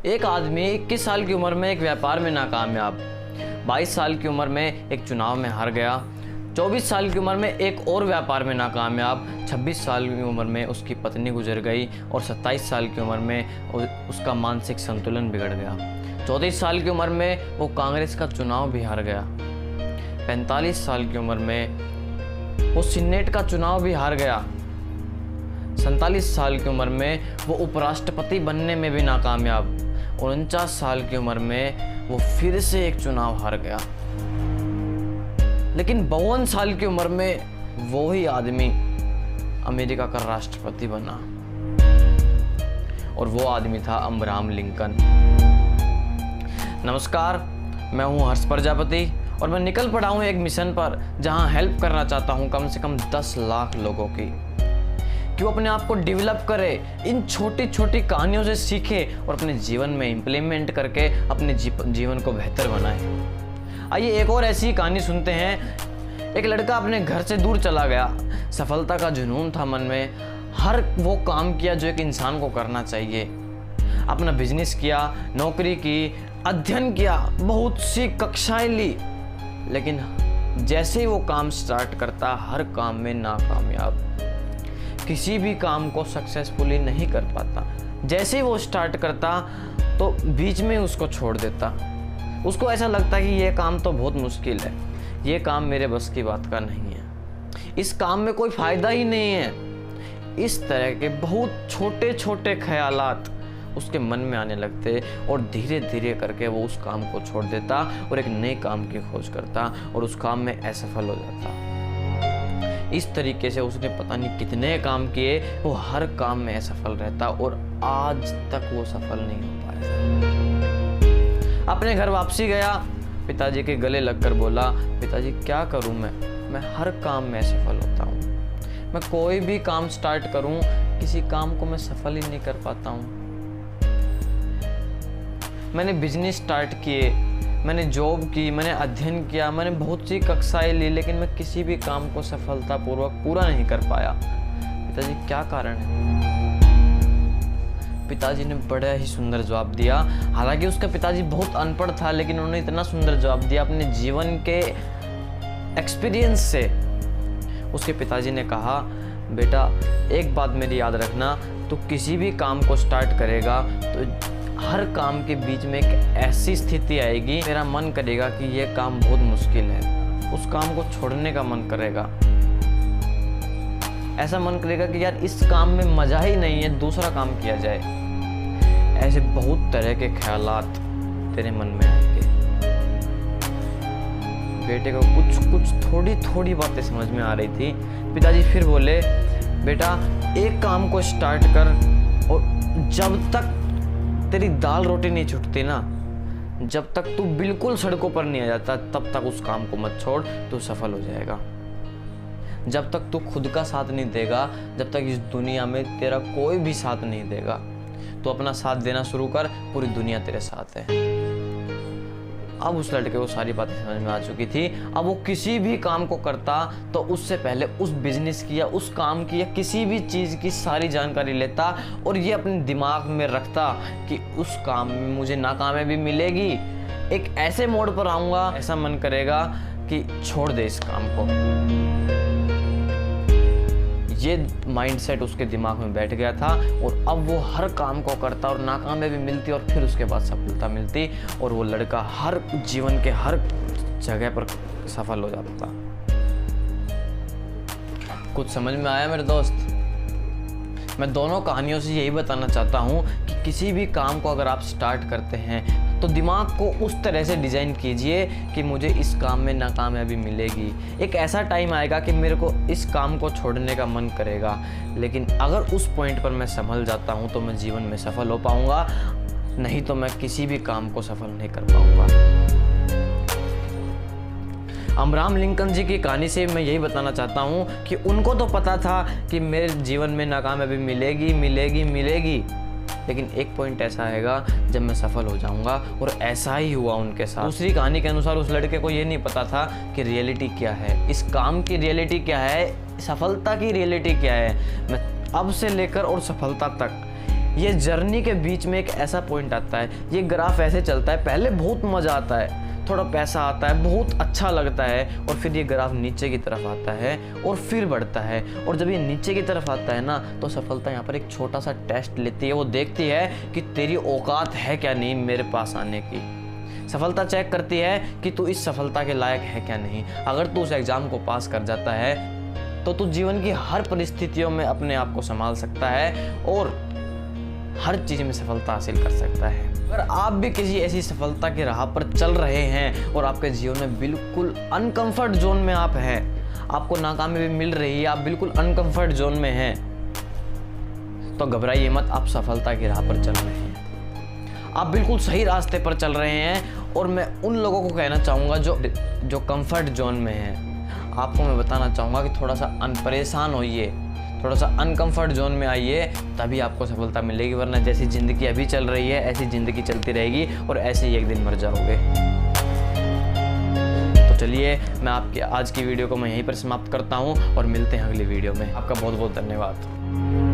एक आदमी 21 साल की उम्र में एक व्यापार में नाकामयाब, 22 साल की उम्र में एक चुनाव में हार गया, 24 साल की उम्र में एक और व्यापार में नाकामयाब, 26 साल की उम्र में उसकी पत्नी गुजर गई और 27 साल की उम्र में उसका मानसिक संतुलन बिगड़ गया। 34 साल की उम्र में वो कांग्रेस का चुनाव भी हार गया। 45 साल की उम्र में वो सीनेट का चुनाव भी हार गया। 47 साल की उम्र में वो उपराष्ट्रपति बनने में भी नाकामयाब। 49 साल की उम्र में वो फिर से एक चुनाव हार गया। लेकिन 52 साल की उम्र में वो ही आदमी अमेरिका का राष्ट्रपति बना और वो आदमी था अब्राहम लिंकन। नमस्कार, मैं हूं हर्ष प्रजापति और मैं निकल पड़ा हूं एक मिशन पर जहां हेल्प करना चाहता हूं कम से कम 10 लाख लोगों की, कि वो अपने आप को डेवलप करे, इन छोटी छोटी कहानियों से सीखे और अपने जीवन में इम्प्लीमेंट करके अपने जीवन को बेहतर बनाए। आइए एक और ऐसी कहानी सुनते हैं। एक लड़का अपने घर से दूर चला गया। सफलता का जुनून था मन में, हर वो काम किया जो एक इंसान को करना चाहिए। अपना बिजनेस किया, नौकरी की, अध्ययन किया, बहुत सी कक्षाएं ली, लेकिन जैसे ही वो काम स्टार्ट करता हर काम में नाकामयाब, किसी भी काम को सक्सेसफुली नहीं कर पाता। जैसे ही वो स्टार्ट करता तो बीच में उसको छोड़ देता। उसको ऐसा लगता कि ये काम तो बहुत मुश्किल है, ये काम मेरे बस की बात का नहीं है, इस काम में कोई फायदा ही नहीं है। इस तरह के बहुत छोटे छोटे ख्यालात उसके मन में आने लगते और धीरे धीरे करके वो उस काम को छोड़ देता और एक नए काम की खोज करता और उस काम में असफल हो जाता। इस तरीके से उसने पता नहीं कितने काम किए, वो हर काम में असफल रहता और आज तक वो सफल नहीं हो पाया। अपने घर वापसी गया, पिताजी के गले लगकर बोला, पिताजी क्या करूं मैं हर काम में असफल होता हूं। मैं कोई भी काम स्टार्ट करूं, किसी काम को मैं सफल ही नहीं कर पाता हूं। मैंने बिजनेस स्टार्ट किए, मैंने जॉब की, मैंने अध्ययन किया, मैंने बहुत सी कक्षाएं ली, लेकिन मैं किसी भी काम को सफलतापूर्वक पूरा नहीं कर पाया। पिताजी क्या कारण है? पिताजी ने बड़ा ही सुंदर जवाब दिया। हालांकि उसका पिताजी बहुत अनपढ़ था, लेकिन उन्होंने इतना सुंदर जवाब दिया अपने जीवन के एक्सपीरियंस से। उसके पिताजी ने कहा, बेटा एक बात मेरी याद रखना, तू किसी भी काम को स्टार्ट करेगा तो हर काम के बीच में एक ऐसी स्थिति आएगी, तेरा मन करेगा कि ये काम बहुत मुश्किल है, उस काम को छोड़ने का मन करेगा। ऐसा मन करेगा कि यार इस काम में मजा ही नहीं है, दूसरा काम किया जाए। ऐसे बहुत तरह के ख्यालात तेरे मन में आएंगे। बेटे को कुछ थोड़ी थोड़ी बातें समझ में आ रही थी। पिताजी फिर बोले, बेटा एक काम को स्टार्ट कर और जब तक तेरी दाल रोटी नहीं छूटती ना, जब तक तू बिल्कुल सड़कों पर नहीं आ जाता, तब तक उस काम को मत छोड़, तू सफल हो जाएगा। जब तक तू खुद का साथ नहीं देगा, जब तक इस दुनिया में तेरा कोई भी साथ नहीं देगा, तो अपना साथ देना शुरू कर, पूरी दुनिया तेरे साथ है। अब उस लड़के को सारी बातें समझ में आ चुकी थी। अब वो किसी भी काम को करता तो उससे पहले उस बिजनेस की या उस काम की या किसी भी चीज़ की सारी जानकारी लेता और ये अपने दिमाग में रखता कि उस काम में मुझे नाकामयाबी मिलेगी। एक ऐसे मोड़ पर आऊँगा, ऐसा मन करेगा कि छोड़ दे इस काम को। ये माइंडसेट उसके दिमाग में बैठ गया था और अब वो हर काम को करता और नाकामयाबी मिलती और फिर उसके बाद सफलता मिलती और वो लड़का हर जीवन के हर जगह पर सफल हो जाता। कुछ समझ में आया मेरे दोस्त? मैं दोनों कहानियों से यही बताना चाहता हूँ कि किसी भी काम को अगर आप स्टार्ट करते हैं तो दिमाग को उस तरह से डिज़ाइन कीजिए कि मुझे इस काम में नाकामयाबी मिलेगी। एक ऐसा टाइम आएगा कि मेरे को इस काम को छोड़ने का मन करेगा, लेकिन अगर उस पॉइंट पर मैं संभल जाता हूँ तो मैं जीवन में सफल हो पाऊँगा, नहीं तो मैं किसी भी काम को सफल नहीं कर पाऊँगा। अब्राहम लिंकन जी की कहानी से मैं यही बताना चाहता हूँ कि उनको तो पता था कि मेरे जीवन में नाकामयाबी मिलेगी मिलेगी मिलेगी, लेकिन एक पॉइंट ऐसा आएगा जब मैं सफल हो जाऊंगा, और ऐसा ही हुआ उनके साथ। दूसरी कहानी के अनुसार उस लड़के को ये नहीं पता था कि रियलिटी क्या है, इस काम की रियलिटी क्या है, सफलता की रियलिटी क्या है। मैं अब से लेकर और सफलता तक ये जर्नी के बीच में एक ऐसा पॉइंट आता है, ये ग्राफ ऐसे चलता है, पहले बहुत मज़ा आता है, थोड़ा पैसा आता है, बहुत अच्छा लगता है, और फिर ये ग्राफ नीचे की तरफ आता है और फिर बढ़ता है। और जब ये नीचे की तरफ आता है ना, तो सफलता यहाँ पर एक छोटा सा टेस्ट लेती है। वो देखती है कि तेरी औकात है क्या नहीं मेरे पास आने की। सफलता चेक करती है कि तू इस सफलता के लायक है क्या नहीं। अगर तू उस एग्ज़ाम को पास कर जाता है तो तू जीवन की हर परिस्थितियों में अपने आप को संभाल सकता है और हर चीज़ में सफलता हासिल कर सकता है। अगर आप भी किसी ऐसी सफलता की राह पर चल रहे हैं और आपके जीवन में बिल्कुल अनकंफर्ट जोन में आप हैं, आपको नाकामी भी मिल रही है, आप बिल्कुल अनकंफर्ट जोन में हैं, तो घबराइए मत, आप सफलता की राह पर चल रहे हैं, आप बिल्कुल सही रास्ते पर चल रहे हैं। और मैं उन लोगों को कहना चाहूँगा जो कंफर्ट जोन में हैं, आपको मैं बताना चाहूँगा कि थोड़ा सा परेशान होइए, थोड़ा सा अनकंफर्ट जोन में आइए, तभी आपको सफलता मिलेगी। वरना जैसी ज़िंदगी अभी चल रही है ऐसी ज़िंदगी चलती रहेगी और ऐसे ही एक दिन मर जाओगे। तो चलिए, मैं आपके आज की वीडियो को मैं यहीं पर समाप्त करता हूँ और मिलते हैं अगली वीडियो में। आपका बहुत बहुत धन्यवाद।